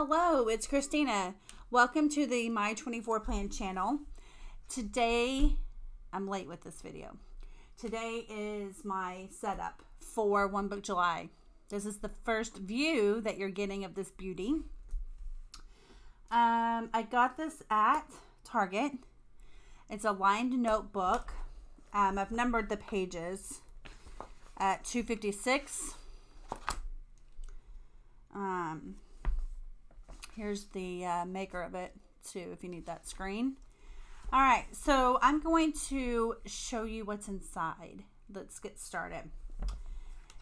Hello, it's Christina. Welcome to the My24Plan channel. Today, I'm late with this video. Today is my setup for One Book July. This is the first view that you're getting of this beauty. I got this at Target. It's a lined notebook. I've numbered the pages at 256. Here's the maker of it too, if you need that screen. All right, so I'm going to show you what's inside. Let's get started.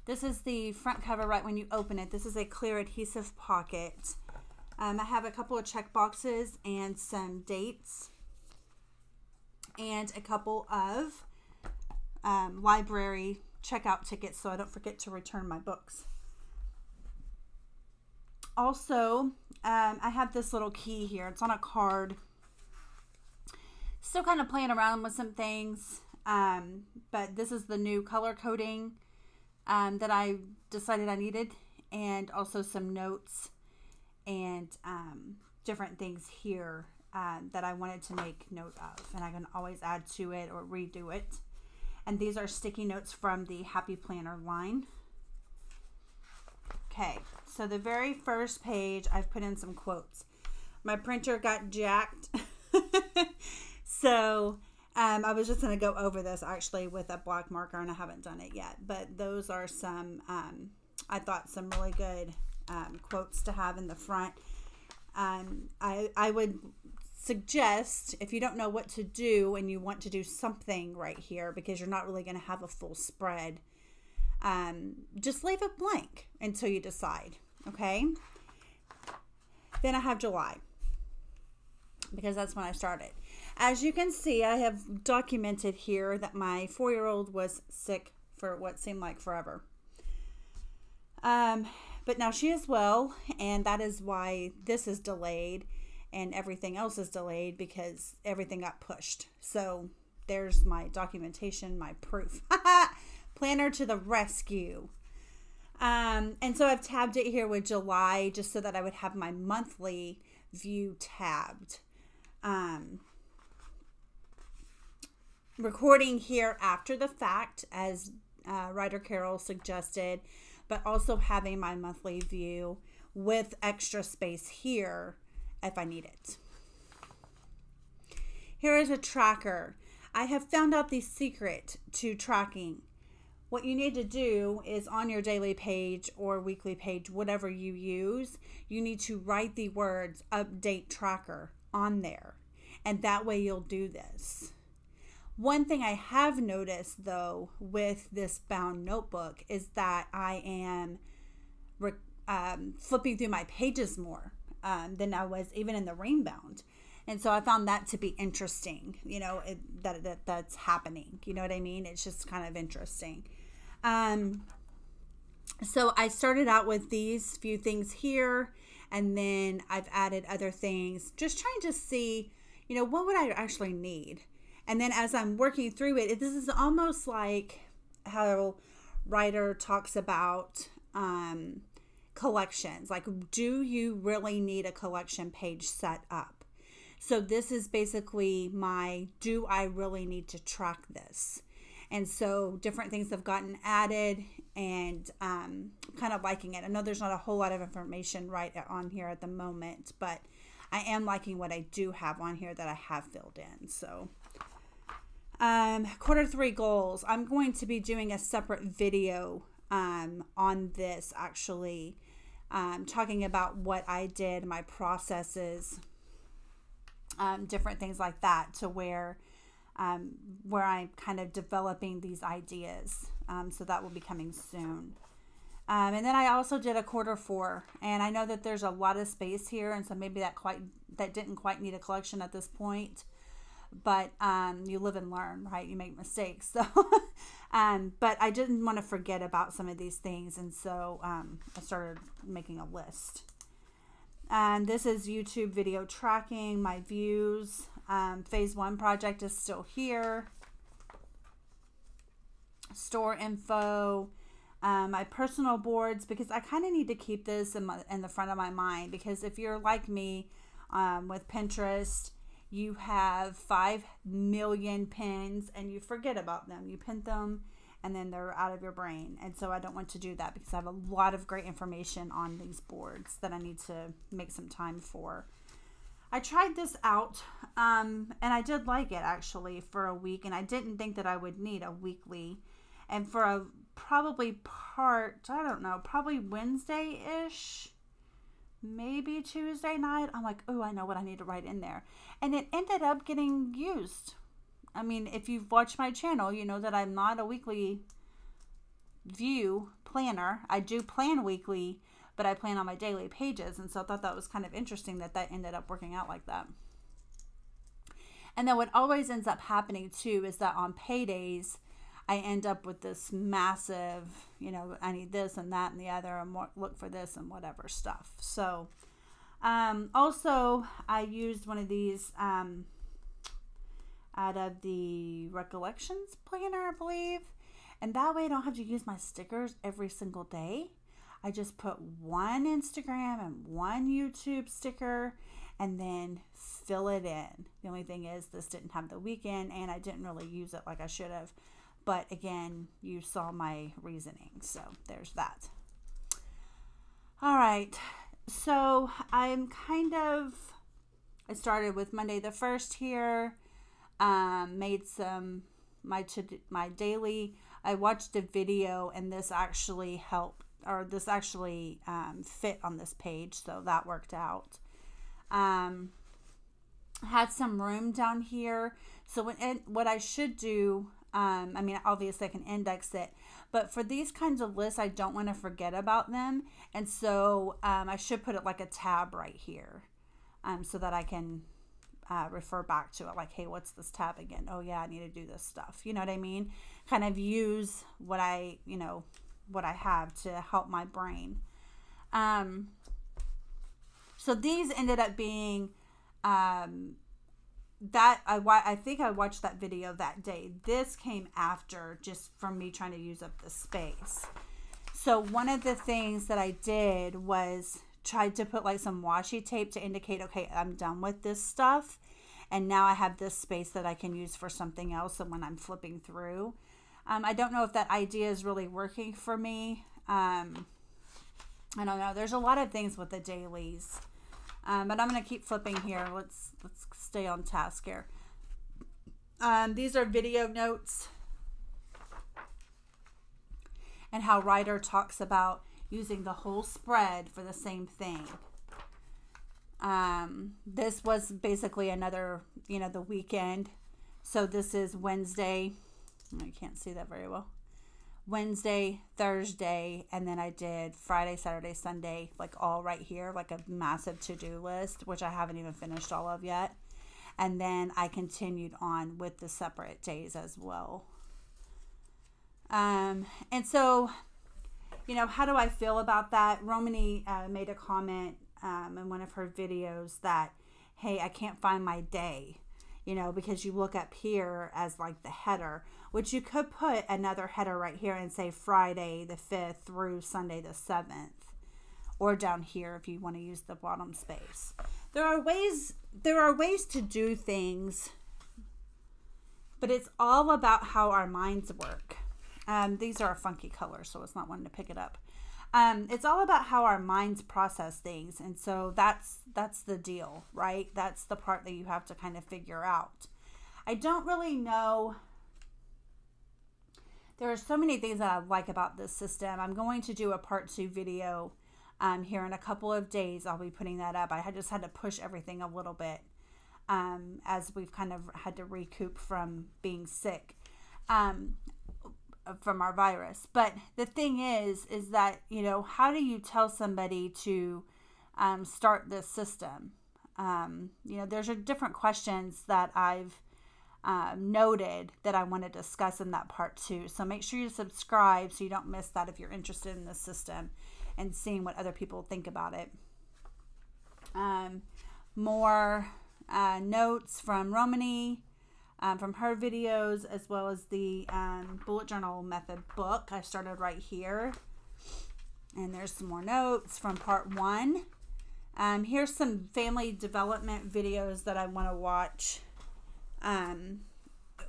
This is the front cover right when you open it. This is a clear adhesive pocket. I have a couple of check boxes and some dates and a couple of library checkout tickets so I don't forget to return my books. Also, I have this little key here. It's on a card. Still kind of playing around with some things, but this is the new color coding that I decided I needed, and also some notes and different things here that I wanted to make note of, and I can always add to it or redo it. And these are sticky notes from the Happy Planner line. Okay, so the very first page, I've put in some quotes. My printer got jacked, so I was just going to go over this actually with a black marker, and I haven't done it yet. But those are some, I thought, some really good quotes to have in the front. I would suggest, if you don't know what to do and you want to do something right here because you're not really going to have a full spread, just leave it blank until you decide. Okay, then I have July because that's when I started. As you can see, I have documented here that my 4-year-old was sick for what seemed like forever, but now she is well, and that is why this is delayed and everything else is delayed, because everything got pushed. So there's my documentation, my proof. Planner to the rescue. And so I've tabbed it here with July just so that I would have my monthly view tabbed. Recording here after the fact, as writer Carol suggested, but also having my monthly view with extra space here if I need it. Here is a tracker. I have found out the secret to tracking. What you need to do is on your daily page or weekly page, whatever you use, you need to write the words update tracker on there. And that way you'll do this. One thing I have noticed though with this bound notebook is that I am flipping through my pages more than I was even in the ring bound. And so I found that to be interesting, you know, that's happening. You know what I mean? It's just kind of interesting. So I started out with these few things here, and then I've added other things, just trying to see, you know, what would I actually need? And then as I'm working through it, this is almost like how writer talks about collections. Like, do you really need a collection page set up? So this is basically my, do I really need to track this? And so different things have gotten added, and kind of liking it. I know there's not a whole lot of information right on here at the moment, but I am liking what I do have on here that I have filled in. So Q3 goals. I'm going to be doing a separate video on this, actually, talking about what I did, my processes, different things like that, to where I'm kind of developing these ideas. So that will be coming soon. And then I also did a Q4, and I know that there's a lot of space here, and so maybe that didn't quite need a collection at this point. But you live and learn, right? You make mistakes. So, but I didn't want to forget about some of these things, and so I started making a list. This is YouTube video tracking, my views. Phase 1 project is still here. Store info. my personal boards, because I kind of need to keep this in the front of my mind, because if you're like me with Pinterest, you have 5 million pins and you forget about them. You pin them and then they're out of your brain. And so I don't want to do that, because I have a lot of great information on these boards that I need to make some time for. I tried this out and I did like it actually for a week, and I didn't think that I would need a weekly. And for a probably I don't know, probably Wednesday-ish, maybe Tuesday night, I'm like, oh, I know what I need to write in there. And it ended up getting used. I mean, if you've watched my channel, you know that I'm not a weekly view planner. I do plan weekly, but I plan on my daily pages. And so I thought that was kind of interesting that ended up working out like that. And then what always ends up happening too is that on paydays, I end up with this massive, you know, I need this and that and the other, and look for this and whatever stuff. So also I used one of these out of the Recollections planner, I believe. And that way I don't have to use my stickers every single day. I just put one Instagram and one YouTube sticker and then fill it in. The only thing is this didn't have the weekend and I didn't really use it like I should have. But again, you saw my reasoning. So there's that. All right. So I started with Monday the 1st here. Made my daily. I watched a video and this actually helped, or this actually fit on this page, so that worked out. Had some room down here, so what I should do, I mean, obviously I can index it, but for these kinds of lists, I don't want to forget about them, and so I should put it like a tab right here, so that I can refer back to it, like, hey, what's this tab again? Oh yeah, I need to do this stuff. You know what I mean? Kind of use what I have to help my brain. So these ended up being I think I watched that video that day. This came after, just from me trying to use up the space. So one of the things that I did was tried to put like some washi tape to indicate, okay, I'm done with this stuff. And now I have this space that I can use for something else. And when I'm flipping through, I don't know if that idea is really working for me. I don't know. There's a lot of things with the dailies. But I'm going to keep flipping here. Let's stay on task here. These are video notes and how Ryder talks about using the whole spread for the same thing. This was basically another, the weekend. So this is Wednesday. I can't see that very well. Wednesday, Thursday, and then I did Friday, Saturday, Sunday, like all right here, like a massive to-do list, which I haven't even finished all of yet. And then I continued on with the separate days as well. And so, how do I feel about that? Romany made a comment in one of her videos that, hey, I can't find my day, because you look up here as like the header, which you could put another header right here and say Friday the 5th through Sunday the 7th, or down here if you want to use the bottom space. There are ways to do things, but it's all about how our minds work. These are a funky color, so it's not wanting to pick it up. It's all about how our minds process things. And so that's the deal, right? That's the part that you have to kind of figure out. I don't really know. There are so many things that I like about this system. I'm going to do a part 2 video here in a couple of days. I'll be putting that up. I just had to push everything a little bit as we've kind of had to recoup from being sick. From our virus. But the thing is that, how do you tell somebody to start this system? There's different questions that I've noted that I want to discuss in that part 2. So make sure you subscribe so you don't miss that if you're interested in this system and seeing what other people think about it. More notes from Romany. from her videos, as well as the bullet journal method book. I started right here. And there's some more notes from part 1. Here's some family development videos that I want to watch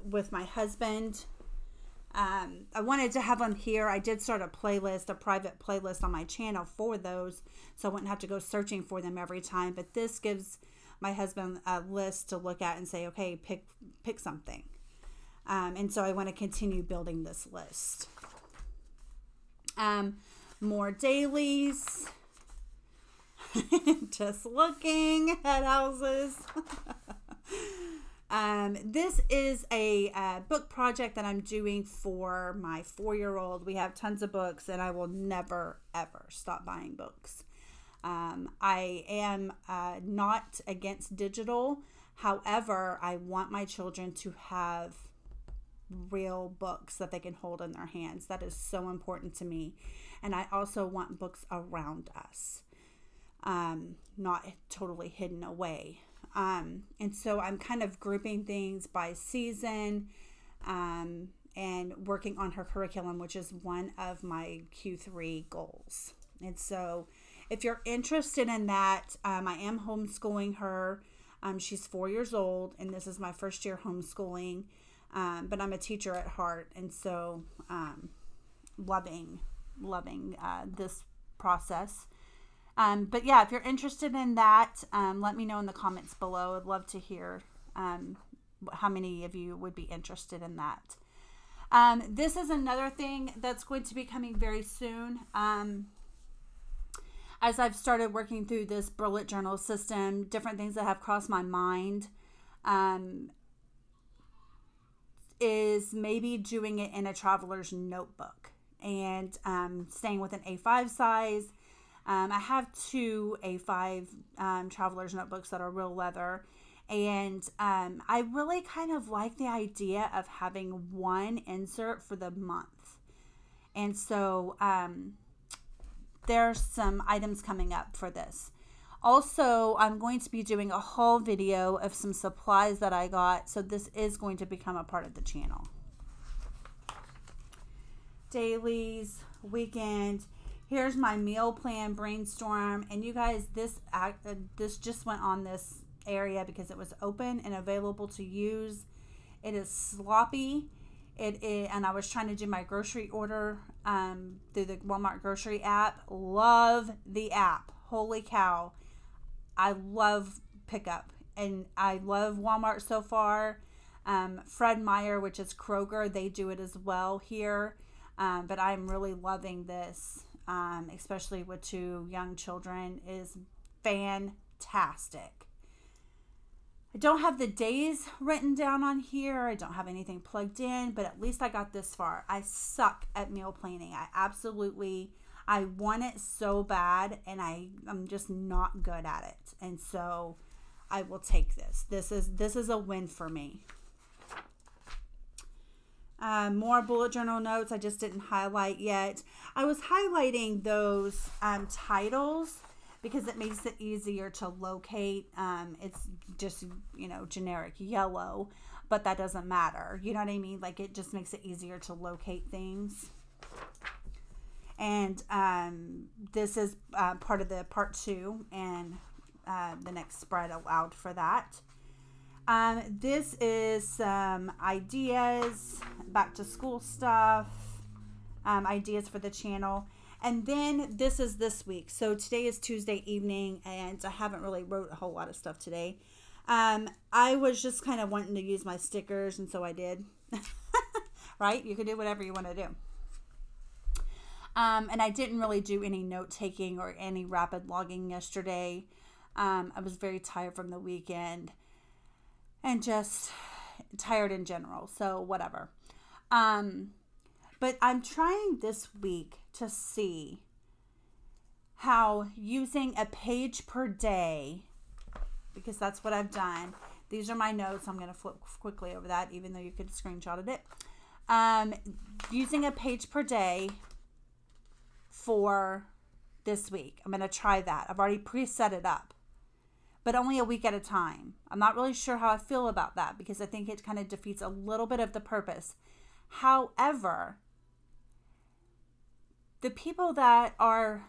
with my husband. I wanted to have them here. I did start a playlist, a private playlist on my channel for those, so I wouldn't have to go searching for them every time. But this gives my husband a list to look at and say, okay, pick something. And so I want to continue building this list. More dailies. Just looking at houses. This is a book project that I'm doing for my 4-year-old. We have tons of books, and I will never, ever stop buying books. I am not against digital. However, I want my children to have real books that they can hold in their hands. That is so important to me. And I also want books around us, not totally hidden away. And so I'm kind of grouping things by season, and working on her curriculum, which is one of my Q3 goals. And so if you're interested in that, I am homeschooling her. She's 4 years old, and this is my first year homeschooling. But I'm a teacher at heart, and so loving this process. But yeah, if you're interested in that, let me know in the comments below. I'd love to hear how many of you would be interested in that. This is another thing that's going to be coming very soon. As I've started working through this bullet journal system, different things that have crossed my mind is maybe doing it in a traveler's notebook and staying with an A5 size. I have 2 A5 traveler's notebooks that are real leather, and I really kind of like the idea of having one insert for the month. And so there's some items coming up for this. Also, I'm going to be doing a haul video of some supplies that I got, so this is going to become a part of the channel. Dailies, weekend. Here's my meal plan brainstorm, and you guys, this just went on this area because it was open and available to use. It is sloppy. And I was trying to do my grocery order through the Walmart grocery app. Love the app. Holy cow. I love pickup, and I love Walmart so far. Fred Meyer, which is Kroger, they do it as well here. But I'm really loving this, especially with 2 young children, is fantastic. I don't have the days written down on here. I don't have anything plugged in, but at least I got this far. I suck at meal planning. I want it so bad, and I'm just not good at it. And so I will take this. This is a win for me. More bullet journal notes I just didn't highlight yet. I was highlighting those titles because it makes it easier to locate. It's just, generic yellow, but that doesn't matter. You know what I mean? Like, it just makes it easier to locate things. And this is part of the part 2, and the next spread allowed for that. This is some ideas, back to school stuff, ideas for the channel. And then this is this week. So today is Tuesday evening, and I haven't really wrote a whole lot of stuff today. I was just kind of wanting to use my stickers, and so I did. Right? You can do whatever you want to do. And I didn't really do any note-taking or any rapid logging yesterday. I was very tired from the weekend and just tired in general, so whatever. But I'm trying this week to see how using a page per day, because that's what I've done. These are my notes. I'm going to flip quickly over that, even though you could screenshot it. Using a page per day for this week. I'm going to try that. I've already preset it up. but only a week at a time. I'm not really sure how I feel about that because I think it kind of defeats a little bit of the purpose. However, the people that are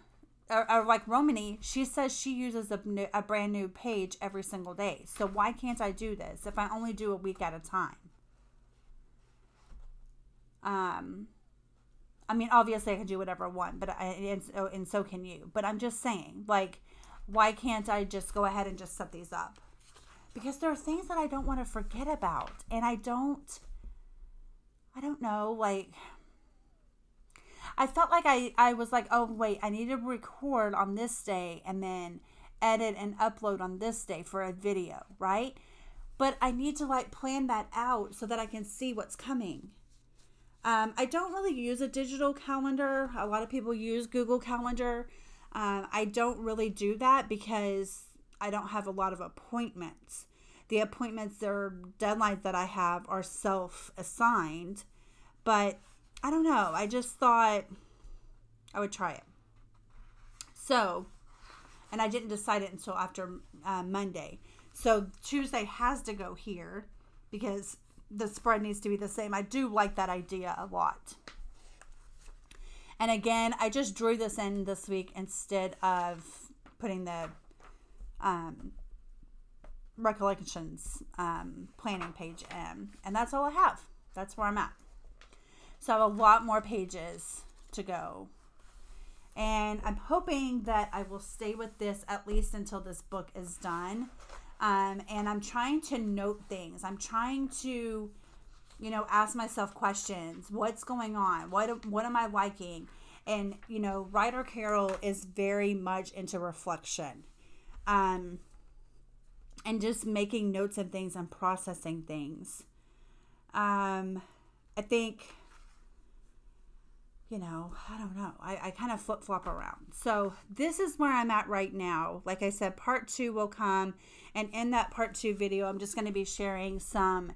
like Romany, she says she uses a brand new page every single day. So why can't I do this if I only do a week at a time? I mean, obviously I can do whatever I want, but and so can you. But I'm just saying, like, why can't I just go ahead and just set these up? Because there are things that I don't want to forget about, and I don't know, like, I felt like I was like, oh wait, I need to record on this day and then edit and upload on this day for a video, right? But I need to like plan that out so that I can see what's coming. I don't really use a digital calendar. A lot of people use Google Calendar. I don't really do that because I don't have a lot of appointments. The appointments or deadlines that I have are self-assigned. But I don't know. I just thought I would try it. So, and I didn't decide it until after Monday. So Tuesday has to go here because the spread needs to be the same. I do like that idea a lot. And again, I just drew this in this week instead of putting the recollections planning page in. And that's all I have. That's where I'm at. So I have a lot more pages to go. And I'm hoping that I will stay with this at least until this book is done. And I'm trying to note things. I'm trying to, you know, ask myself questions. What's going on? What am I liking? And, you know, Writer Carol is very much into reflection. And just making notes and things and processing things. I think, you know, I don't know. I kind of flip-flop around. So this is where I'm at right now. Like I said, part 2 will come. And in that part 2 video, I'm just going to be sharing some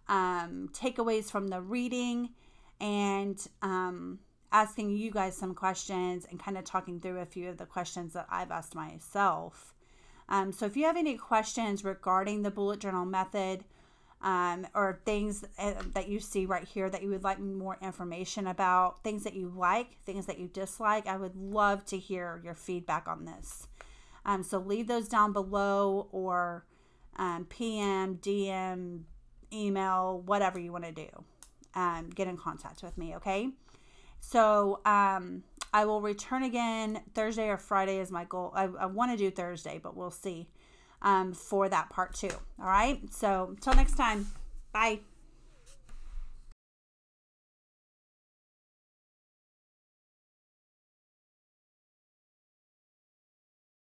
takeaways from the reading and asking you guys some questions and kind of talking through a few of the questions that I've asked myself. So if you have any questions regarding the bullet journal method, or things that you see right here that you would like more information about, things that you like, things that you dislike, I would love to hear your feedback on this. So leave those down below, or PM, DM, email, whatever you want to do. Get in contact with me, okay? So I will return again Thursday or Friday is my goal. I want to do Thursday, but we'll see. For that part 2. All right. So until next time. Bye.